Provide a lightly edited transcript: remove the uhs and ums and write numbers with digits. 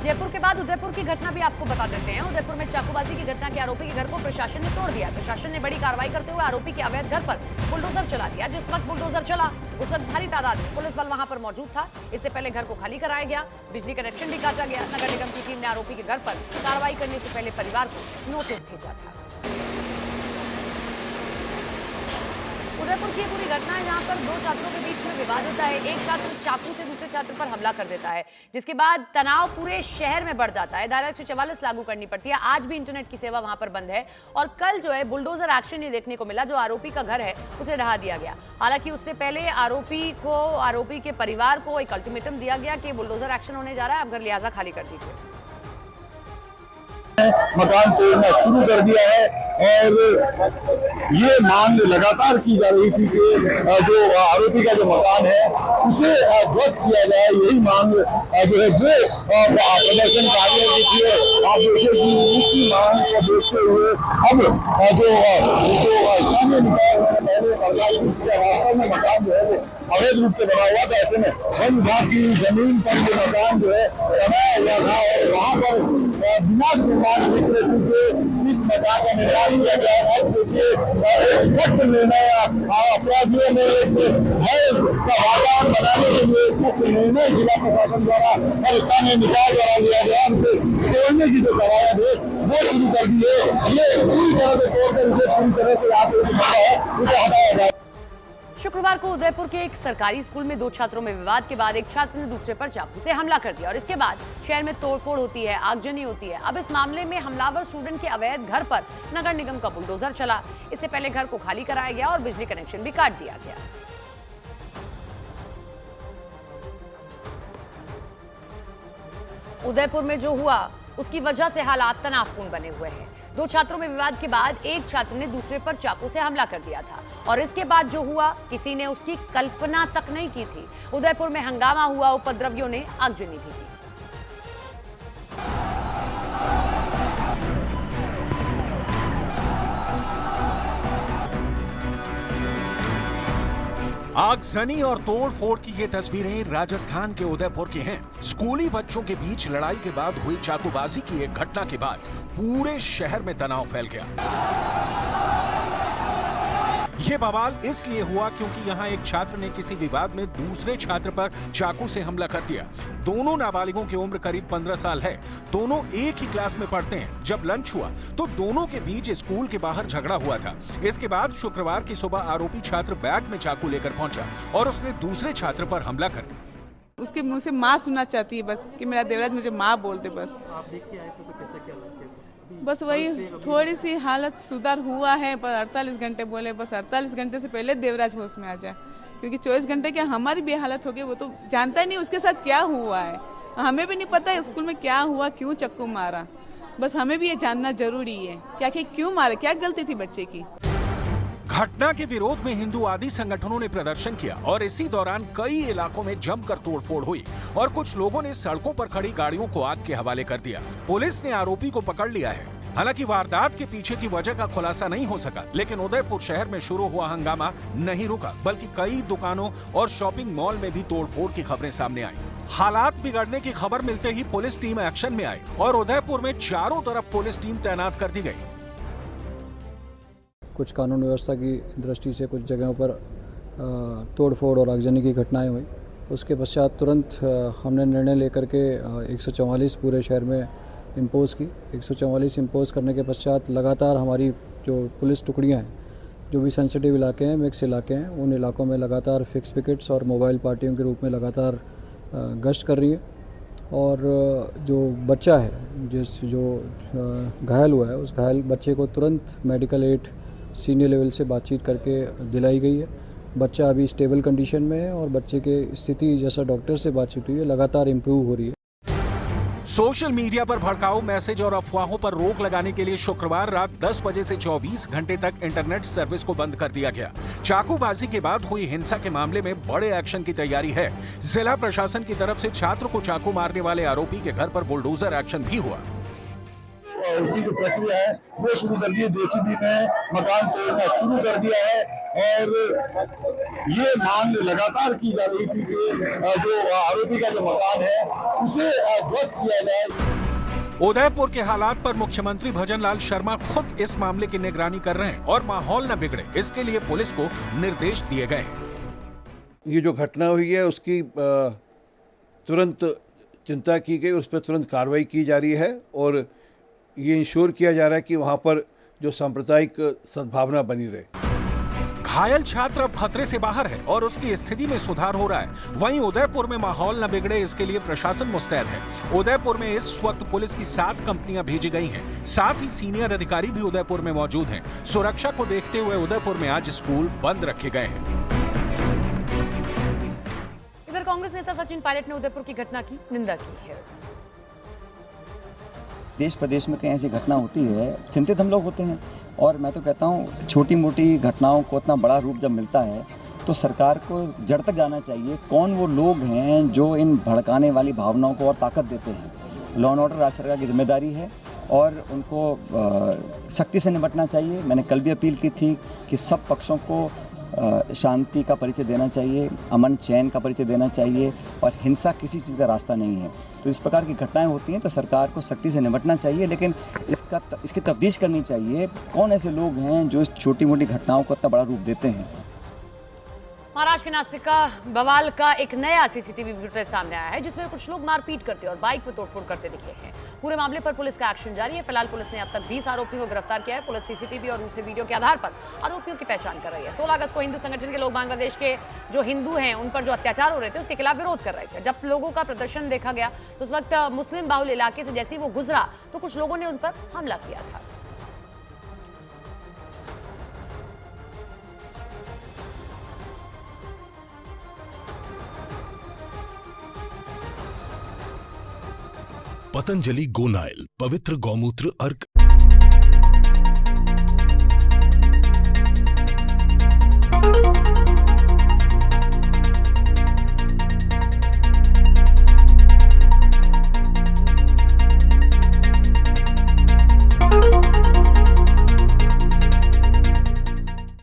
जयपुर के बाद उदयपुर की घटना भी आपको बता देते हैं। उदयपुर में चाकूबाजी की घटना के आरोपी के घर को प्रशासन ने तोड़ दिया। प्रशासन ने बड़ी कार्रवाई करते हुए आरोपी के अवैध घर पर बुलडोजर चला दिया। जिस वक्त बुलडोजर चला उस वक्त भारी तादाद में पुलिस बल वहां पर मौजूद था। इससे पहले घर को खाली कराया गया, बिजली कनेक्शन भी काटा गया। नगर निगम की टीम ने आरोपी के घर पर कार्रवाई करने से पहले परिवार को नोटिस भेजा था। उदयपुर की पूरी घटना है जहां पर दो छात्रों के बीच में विवाद होता है। एक छात्र चाकू से दूसरे छात्र पर हमला कर देता है, जिसके बाद तनाव पूरे शहर में बढ़ जाता है। धारा 144 लागू करनी पड़ती है। आज भी इंटरनेट की सेवा वहां पर बंद है और कल जो है बुलडोजर एक्शन ये देखने को मिला। जो आरोपी का घर है उसे ढहा दिया गया। हालांकि उससे पहले आरोपी के परिवार को एक अल्टीमेटम दिया गया कि बुलडोजर एक्शन होने जा रहा है, आप घर लिहाजा खाली कर दीजिए। मकान तोड़ना शुरू कर दिया है और ये मांग लगातार की जा रही थी कि जो आरोपी का जो मकान है उसे ध्वस्त किया जाए। यही मांग जो है जो प्रदर्शनकारियों की थी। आप देखिए कि इसकी मांग को देखते हुए अब जो स्थानीय निकाय पहले वास्तव में मकान जो है वो अवैध रूप से बना हुआ था। ऐसे में वन विभाग की जमीन पर जो मकान जो है बनाया हुआ था और वहाँ पर बिना निर्माण स्वीकृति के इस मकान का निर्माण किया गया है। देखिए एक सख्त निर्णय अपराधियों ने एक भय का वातावरण बनाने के लिए एक सख्त निर्णय जिला प्रशासन द्वारा और स्थानीय निकाय द्वारा लिया गया। उनसे तोड़ने की जो कवायद है वो शुरू कर दी है। ये पूरी तरह से तोड़कर इसे पूरी तरह से यहाँ पे उसे हटाया जाए। शुक्रवार को उदयपुर के एक सरकारी स्कूल में दो छात्रों में विवाद के बाद एक छात्र ने दूसरे पर चाकू से हमला कर दिया और इसके बाद शहर में तोड़फोड़ होती है, आगजनी होती है। अब इस मामले में हमलावर स्टूडेंट के अवैध घर पर नगर निगम का बुलडोजर चला। इससे पहले घर को खाली कराया गया और बिजली कनेक्शन भी काट दिया गया। उदयपुर में जो हुआ उसकी वजह से हालात तनावपूर्ण बने हुए हैं। दो छात्रों में विवाद के बाद एक छात्र ने दूसरे पर चाकू से हमला कर दिया था और इसके बाद जो हुआ किसी ने उसकी कल्पना तक नहीं की थी। उदयपुर में हंगामा हुआ, उपद्रवियों ने आगजनी भी की। आगजनी और तोड़फोड़ की ये तस्वीरें राजस्थान के उदयपुर की हैं। स्कूली बच्चों के बीच लड़ाई के बाद हुई चाकूबाजी की एक घटना के बाद पूरे शहर में तनाव फैल गया। ये बवाल इसलिए हुआ क्योंकि यहाँ एक छात्र ने किसी विवाद में दूसरे छात्र पर चाकू से हमला कर दिया। दोनों नाबालिगों की उम्र करीब 15 साल है। दोनों एक ही क्लास में पढ़ते हैं। जब लंच हुआ तो दोनों के बीच स्कूल के बाहर झगड़ा हुआ था। इसके बाद शुक्रवार की सुबह आरोपी छात्र बैग में चाकू लेकर पहुंचा और उसने दूसरे छात्र पर हमला कर दिया। उसके मुंह से माँ सुनना चाहती है बस कि मेरा देवराज मुझे माँ बोलते। बस आप देख के आए तो कैसा क्या लगा? बस वही थोड़ी सी हालत सुधार हुआ है, पर 48 घंटे बोले, बस 48 घंटे से पहले देवराज होश में आ जाए, क्योंकि 24 घंटे क्या हमारी भी हालत हो गई। वो तो जानता ही नहीं उसके साथ क्या हुआ है। हमें भी नहीं पता है स्कूल में क्या हुआ, क्यों चक्कू मारा। बस हमें भी ये जानना जरूरी है कि आखिर क्यों मारा, क्या गलती थी बच्चे की। घटना के विरोध में हिंदूवादी संगठनों ने प्रदर्शन किया और इसी दौरान कई इलाकों में जमकर तोड़फोड़ हुई और कुछ लोगों ने सड़कों पर खड़ी गाड़ियों को आग के हवाले कर दिया। पुलिस ने आरोपी को पकड़ लिया है। हालांकि वारदात के पीछे की वजह का खुलासा नहीं हो सका, लेकिन उदयपुर शहर में शुरू हुआ हंगामा नहीं रुका, बल्कि कई दुकानों और शॉपिंग मॉल में भी तोड़फोड़ की खबरें सामने आई। हालात बिगड़ने की खबर मिलते ही पुलिस टीम एक्शन में आई और उदयपुर में चारों तरफ पुलिस टीम तैनात कर दी गई। कुछ कानून व्यवस्था की दृष्टि से कुछ जगहों पर तोड़फोड़ और आगजनी की घटनाएं हुई। उसके पश्चात तुरंत हमने निर्णय लेकर के 144 पूरे शहर में इम्पोज़ की। 144 इम्पोज़ करने के पश्चात लगातार हमारी जो पुलिस टुकड़ियां हैं, जो भी सेंसिटिव इलाके हैं, मिक्स इलाके हैं, उन इलाकों में लगातार फिक्स पिकेट्स और मोबाइल पार्टियों के रूप में लगातार गश्त कर रही है। और जो बच्चा है जो घायल हुआ है, उस घायल बच्चे को तुरंत मेडिकल एड सीनियर लेवल से बातचीत करके दिलाई गई है। बच्चा अभी स्टेबल कंडीशन में है और बच्चे के स्थिति जैसा डॉक्टर से बातचीत हुई है लगातार इम्प्रूव हो रही है। सोशल मीडिया पर भड़काऊ मैसेज और अफवाहों पर रोक लगाने के लिए शुक्रवार रात 10 बजे से 24 घंटे तक इंटरनेट सर्विस को बंद कर दिया गया। चाकूबाजी के बाद हुई हिंसा के मामले में बड़े एक्शन की तैयारी है। जिला प्रशासन की तरफ से छात्र को चाकू मारने वाले आरोपी के घर पर बुलडोजर एक्शन भी हुआ। उसकी जो प्रक्रिया है वो शुरू कर दी है। जेसीबी ने मकान तोड़ना शुरू कर दिया है और ये मांग लगातार की जा रही थी कि जो आरोपी का जो मकान है उसे ध्वस्त किया जाए। उदयपुर के हालात पर मुख्यमंत्री भजनलाल शर्मा खुद इस मामले की निगरानी कर रहे हैं और माहौल न बिगड़े इसके लिए पुलिस को निर्देश दिए गए हैं। ये जो घटना हुई है उसकी तुरंत चिंता की गई, उस पर तुरंत कार्रवाई की जा रही है और ये इंश्योर किया जा रहा है कि वहाँ पर जो सांप्रदायिक सद्भावना बनी रहे। घायल छात्र अब खतरे से बाहर है और उसकी स्थिति में सुधार हो रहा है। वहीं उदयपुर में माहौल न बिगड़े इसके लिए प्रशासन मुस्तैद है। उदयपुर में इस वक्त पुलिस की 7 कंपनियां भेजी गई हैं। साथ ही सीनियर अधिकारी भी उदयपुर में मौजूद हैं। सुरक्षा को देखते हुए उदयपुर में आज स्कूल बंद रखे गए हैं। इधर कांग्रेस नेता सचिन पायलट ने उदयपुर की घटना की निंदा की है। देश प्रदेश में कहीं ऐसी घटना होती है, चिंतित हम लोग होते हैं और मैं तो कहता हूँ छोटी मोटी घटनाओं को इतना बड़ा रूप जब मिलता है तो सरकार को जड़ तक जाना चाहिए। कौन वो लोग हैं जो इन भड़काने वाली भावनाओं को और ताकत देते हैं। लॉ एंड ऑर्डर राज्य सरकार की जिम्मेदारी है और उनको सख्ती से निपटना चाहिए। मैंने कल भी अपील की थी कि सब पक्षों को शांति का परिचय देना चाहिए, अमन चैन का परिचय देना चाहिए और हिंसा किसी चीज़ का रास्ता नहीं है। तो इस प्रकार की घटनाएं होती हैं तो सरकार को सख्ती से निपटना चाहिए, लेकिन इसकी तफ्तीश करनी चाहिए कौन ऐसे लोग हैं जो इस छोटी मोटी घटनाओं को इतना बड़ा रूप देते हैं। महाराष्ट्र के नासिक का बवाल का एक नया सीसीटीवी फुटेज सामने आया है जिसमें कुछ लोग मारपीट करते और बाइक में तोड़फोड़ करते दिखे हैं। पूरे मामले पर पुलिस का एक्शन जारी है। फिलहाल पुलिस ने अब तक 20 आरोपियों को गिरफ्तार किया है। पुलिस सीसीटीवी और दूसरे वीडियो के आधार पर आरोपियों की पहचान कर रही है। 16 अगस्त को हिंदू संगठन के लोग बांग्लादेश के जो हिंदू हैं उन पर जो अत्याचार हो रहे थे उसके खिलाफ विरोध कर रहे थे। जब लोगों का प्रदर्शन देखा गया तो उस वक्त मुस्लिम बाहुल इलाके से जैसे ही वो गुजरा तो कुछ लोगों ने उन पर हमला किया था। पतंजलि गोनाइल पवित्र गौमूत्र अर्क